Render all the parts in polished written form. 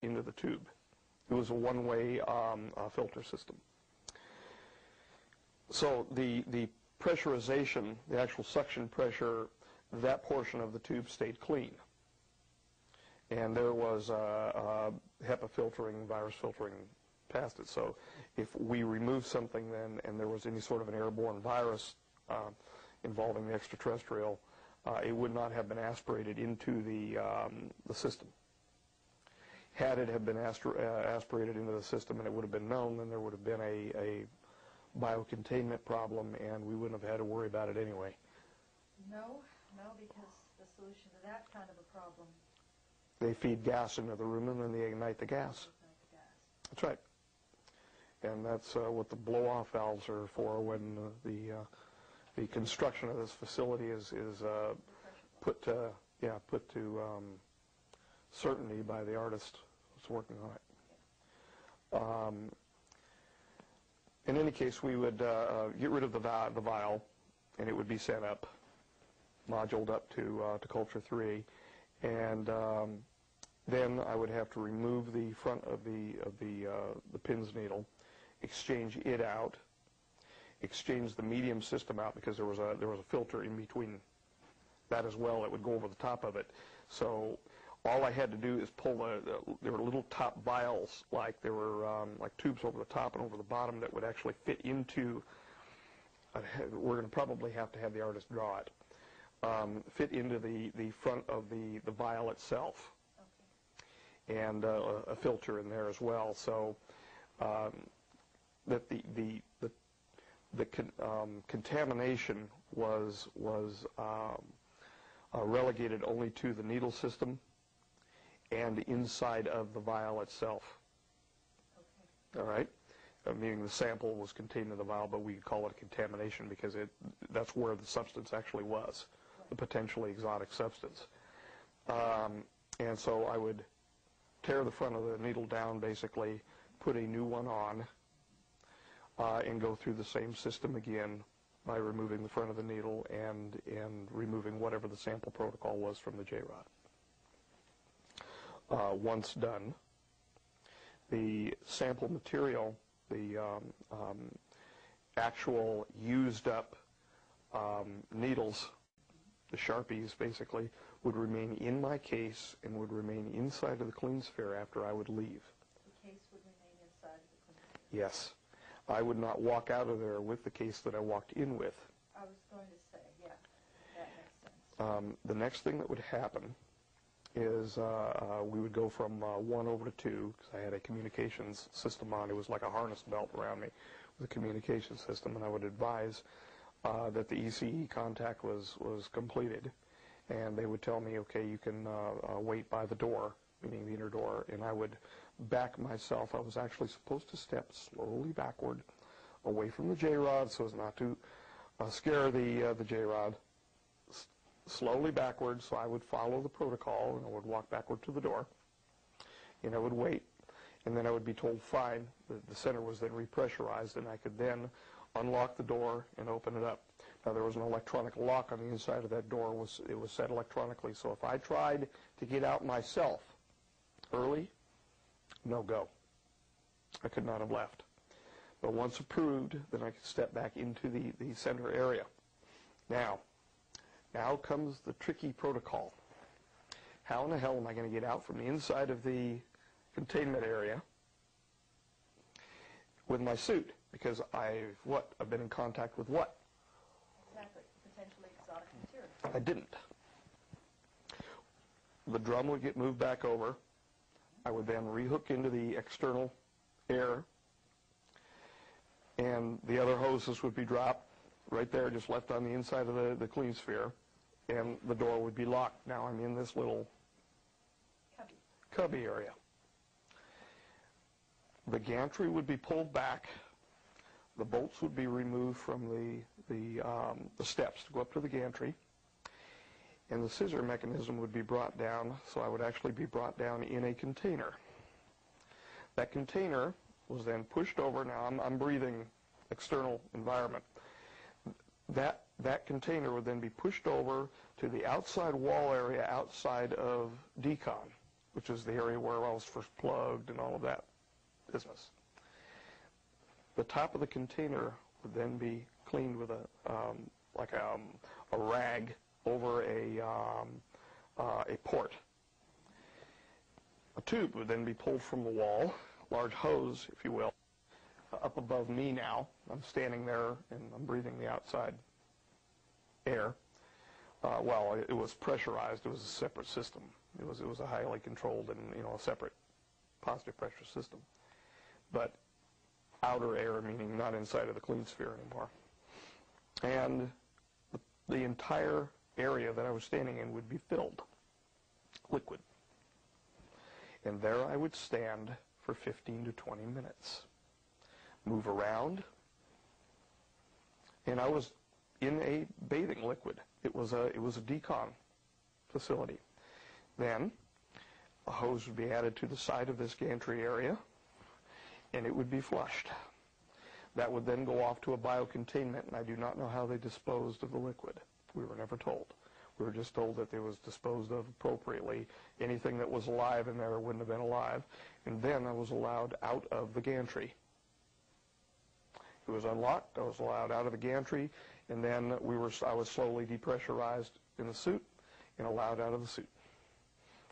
into the tube. It was a one-way filter system. So the pressurization, the actual suction pressure, that portion of the tube stayed clean. And there was HEPA filtering, virus filtering past it. So if we removed something then and there was any sort of an airborne virus involving the extraterrestrial, it would not have been aspirated into the system. Had it have been aspirated into the system and it would have been known, then there would have been a biocontainment problem, and we wouldn't have had to worry about it anyway. No, because the solution to that kind of a problem. They feed gas into the room and then they ignite the gas. That's right. And that's what the blow-off valves are for when the construction of this facility is put to certainty by the artist who's working on it. In any case, we would get rid of the vial, and it would be sent up, moduled up to culture 3, and then I would have to remove the front of the pins needle, exchange it out, exchange the medium system out because there was a filter in between that as well that would go over the top of it. So all I had to do is pull there were little top vials, like there were like tubes over the top and over the bottom that would actually fit into, we're going to probably have to have the artist draw it, fit into the front of the vial itself. Okay. And a filter in there as well, so that the contamination was relegated only to the needle system and inside of the vial itself. Okay. All right? Meaning the sample was contained in the vial, but we call it contamination because that's where the substance actually was, right. The potentially exotic substance. And so I would tear the front of the needle down, basically, put a new one on, and go through the same system again by removing the front of the needle and removing whatever the sample protocol was from the J-rod. Once done, the sample material, the actual used up needles, the Sharpies basically, would remain in my case and would remain inside of the clean sphere after I would leave. The case would remain inside of the clean sphere? Yes. I would not walk out of there with the case that I walked in with. I was going to say, yeah, that makes sense. The next thing that would happen is we would go from 1 over to 2, because I had a communications system on. It was like a harness belt around me with a communication system, and I would advise that the ECE contact was completed, and they would tell me, okay, you can wait by the door, meaning the inner door, and I would back myself. I was actually supposed to step slowly backward away from the J-rod so as not to scare the J-rod. Slowly backward, so I would follow the protocol, and I would walk backward to the door, and I would wait, and then I would be told, fine, the center was then repressurized, and I could then unlock the door and open it up. Now, there was an electronic lock on the inside of that door. It was set electronically, so if I tried to get out myself early, no go. I could not have left. But once approved, then I could step back into the center area. Now comes the tricky protocol. How in the hell am I going to get out from the inside of the containment area with my suit? Because I've been in contact with what? Exactly. Potentially exotic material. I didn't. The drum would get moved back over. I would then rehook into the external air, and the other hoses would be dropped right there, just left on the inside of the clean sphere, and the door would be locked. Now I'm in this little cubby area. The gantry would be pulled back. The bolts would be removed from the steps to go up to the gantry, and the scissor mechanism would be brought down, so I would actually be brought down in a container. That container was then pushed over. Now I'm breathing external environment. That container would then be pushed over to the outside wall area outside of decon, which is the area where I was first plugged and all of that business. The top of the container would then be cleaned with a rag over a port. A tube would then be pulled from the wall, large hose, if you will, up above me now. I'm standing there and I'm breathing the outside air. Well, it was pressurized. It was a separate system. It was a highly controlled and a separate positive pressure system. But outer air, meaning not inside of the clean sphere anymore. And the entire area that I was standing in would be filled, liquid. And there I would stand for 15 to 20 minutes, move around, and I was in a bathing liquid. It was a decon facility. Then a hose would be added to the side of this gantry area, and it would be flushed. That would then go off to a biocontainment, and I do not know how they disposed of the liquid. We were never told. We were just told that it was disposed of appropriately. Anything that was alive in there wouldn't have been alive. And then I was allowed out of the gantry. It was unlocked. I was allowed out of the gantry, and then I was slowly depressurized in the suit and allowed out of the suit.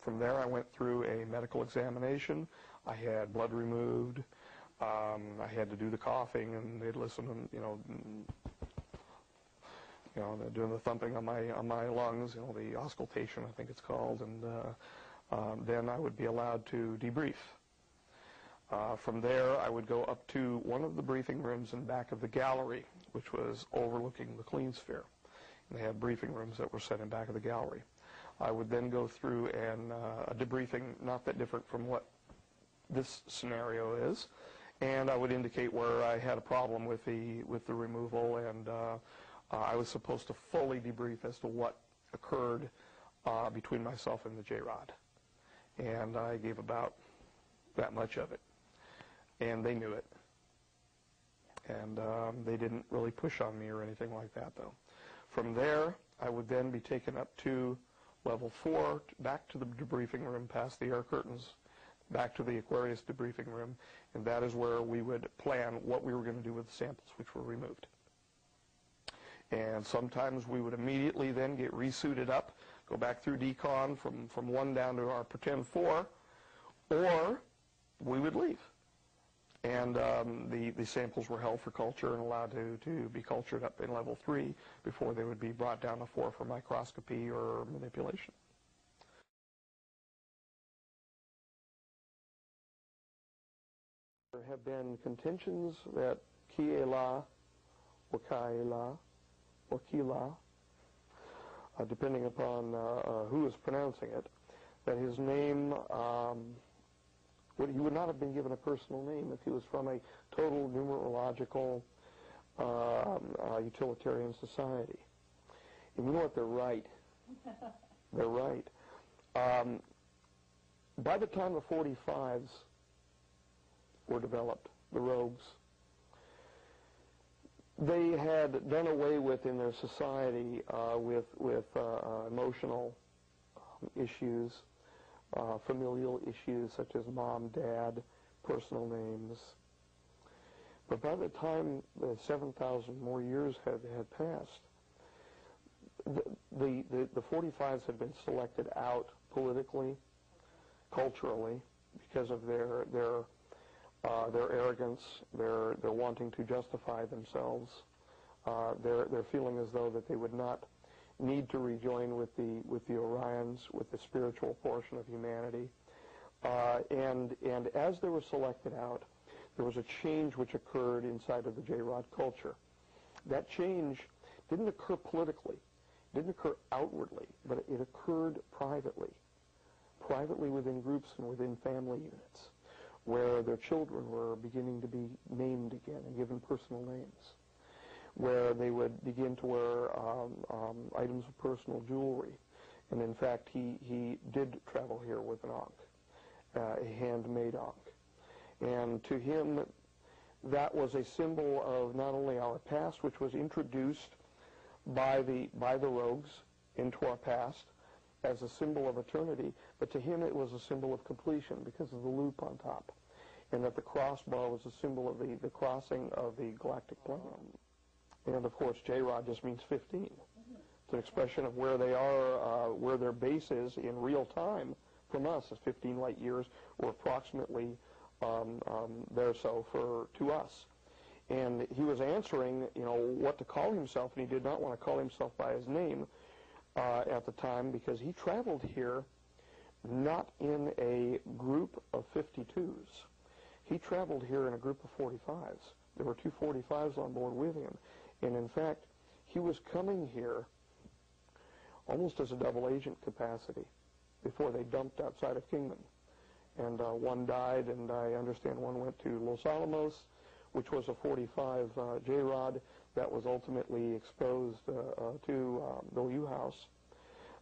From there, I went through a medical examination. I had blood removed. I had to do the coughing, and they'd listen, and they're doing the thumping on my lungs, the auscultation, I think it's called, and then I would be allowed to debrief. From there, I would go up to one of the briefing rooms in back of the gallery, which was overlooking the clean sphere. And they had briefing rooms that were set in back of the gallery. I would then go through a debriefing, not that different from what this scenario is, and I would indicate where I had a problem with the removal, and I was supposed to fully debrief as to what occurred between myself and the J-Rod. And I gave about that much of it. And they knew it. And they didn't really push on me or anything like that, though. From there, I would then be taken up to level 4, back to the debriefing room, past the air curtains, back to the Aquarius debriefing room, and that is where we would plan what we were going to do with the samples which were removed. And sometimes we would immediately then get resuited up, go back through decon from 1 down to our pretend 4, or we would leave. And the samples were held for culture and allowed to be cultured up in level 3 before they would be brought down to 4 for microscopy or manipulation. There have been contentions that Kiela or Kaela or Kila, depending upon who is pronouncing it, that his name, he would not have been given a personal name if he was from a total numerological utilitarian society. And you know what? They're right. They're right. By the time the 45s were developed, the rogues, they had done away with in their society with emotional issues, familial issues such as mom, dad, personal names. But by the time the 7,000 more years had passed, the 45s had been selected out politically, culturally, because of their arrogance, their wanting to justify themselves, their feeling as though that they would not need to rejoin with the Orions, with the spiritual portion of humanity. And as they were selected out, there was a change which occurred inside of the J-Rod culture. That change didn't occur politically, didn't occur outwardly, but it occurred privately within groups and within family units, where their children were beginning to be named again and given personal names, where they would begin to wear items of personal jewelry. And in fact, he did travel here with an ankh, a handmade ankh. And to him, that was a symbol of not only our past, which was introduced by the rogues into our past, as a symbol of eternity, but to him it was a symbol of completion because of the loop on top, and that the crossbar was a symbol of the crossing of the galactic plane. And of course, J-Rod just means 15. It's an expression of where they are, where their base is in real time from us, is 15 light years, or approximately there to us. And he was answering, what to call himself, and he did not want to call himself by his name at the time, because he traveled here not in a group of 52s. He traveled here in a group of 45s. There were two 45s on board with him. And in fact, he was coming here almost as a double agent capacity before they dumped outside of Kingman. And one died, and I understand one went to Los Alamos, which was a 45 J-Rod that was ultimately exposed to Bill Uhouse.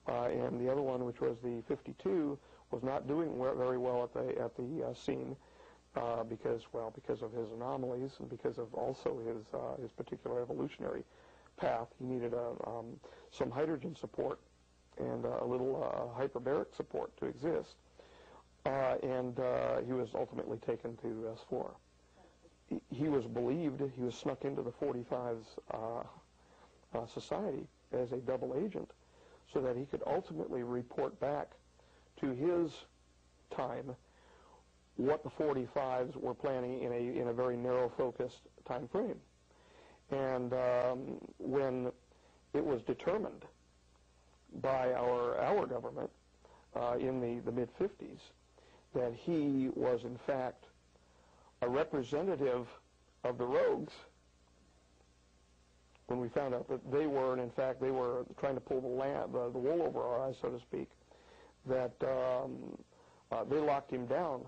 And the other one, which was the 52, was not doing very well at the scene because of his anomalies and because of also his particular evolutionary path. He needed some hydrogen support and a little hyperbaric support to exist. And he was ultimately taken to S4. He was believed, he was snuck into the 45's society as a double agent so that he could ultimately report back to his time what the 45's were planning in a very narrow focused time frame. And when it was determined by our government in the mid-50s that he was in fact a representative of the rogues, when we found out that they were, and in fact they were trying to pull the wool over our eyes, so to speak, that they locked him down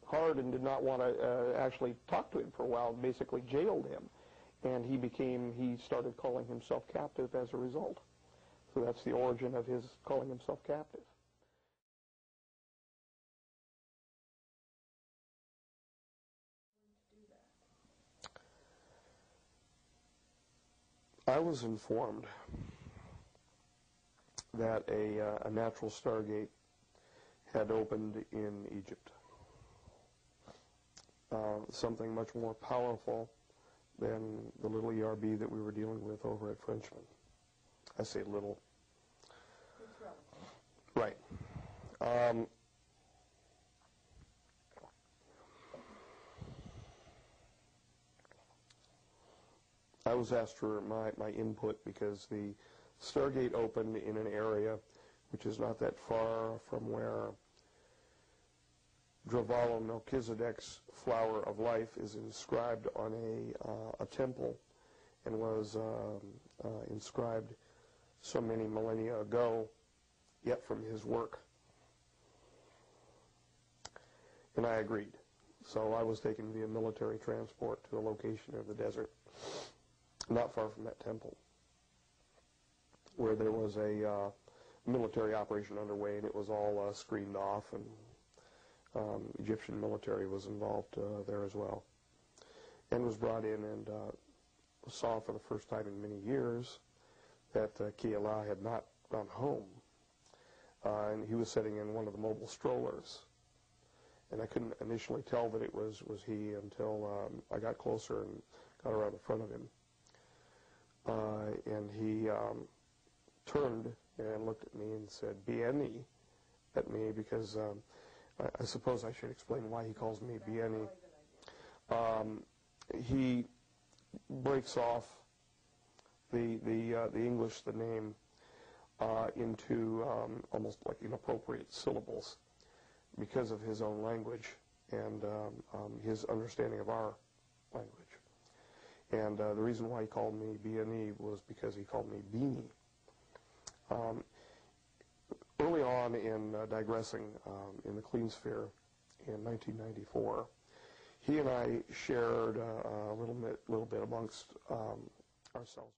hard and did not want to actually talk to him for a while, basically jailed him. And he started calling himself captive as a result. So that's the origin of his calling himself captive. I was informed that a natural stargate had opened in Egypt. Something much more powerful than the little ERB that we were dealing with over at Frenchman. I say little. Right. I was asked for my input because the Stargate opened in an area which is not that far from where Dravalo Melchizedek's flower of life is inscribed on a temple and was inscribed so many millennia ago, yet from his work. And I agreed. So I was taken via military transport to a location of the desert, not far from that temple, where there was a military operation underway, and it was all screened off, and Egyptian military was involved there as well, and was brought in and saw for the first time in many years that Kiala had not gone home, and he was sitting in one of the mobile strollers, and I couldn't initially tell that it was he until I got closer and got around in front of him, and he turned and looked at me and said "Bienni" at me, because I suppose I should explain why he calls me Bienni. He breaks off the English, the name, into almost like inappropriate syllables because of his own language and his understanding of our language. And the reason why he called me Bienni was because he called me Beanie. Early on in digressing in the Clean Sphere in 1994, he and I shared a little bit amongst ourselves.